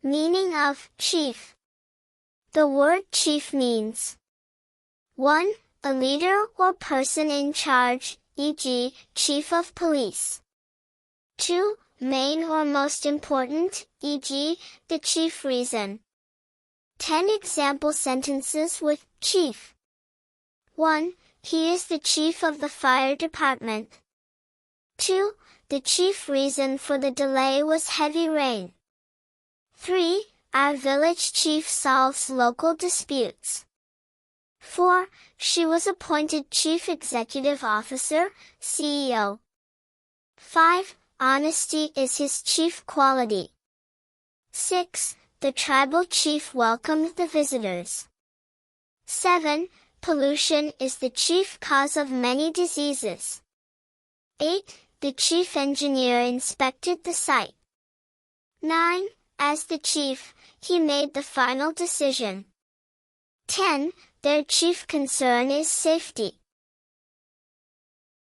Meaning of chief. The word chief means 1. A leader or person in charge, e.g., chief of police. 2. Main or most important, e.g., the chief reason. 10 example sentences with chief. 1. He is the chief of the fire department. 2. The chief reason for the delay was heavy rain. 3. Our village chief solves local disputes. 4. She was appointed Chief Executive Officer, CEO. 5. Honesty is his chief quality. 6. The tribal chief welcomed the visitors. 7. Pollution is the chief cause of many diseases. 8. The chief engineer inspected the site. 9. As the chief, he made the final decision. 10. Their chief concern is safety.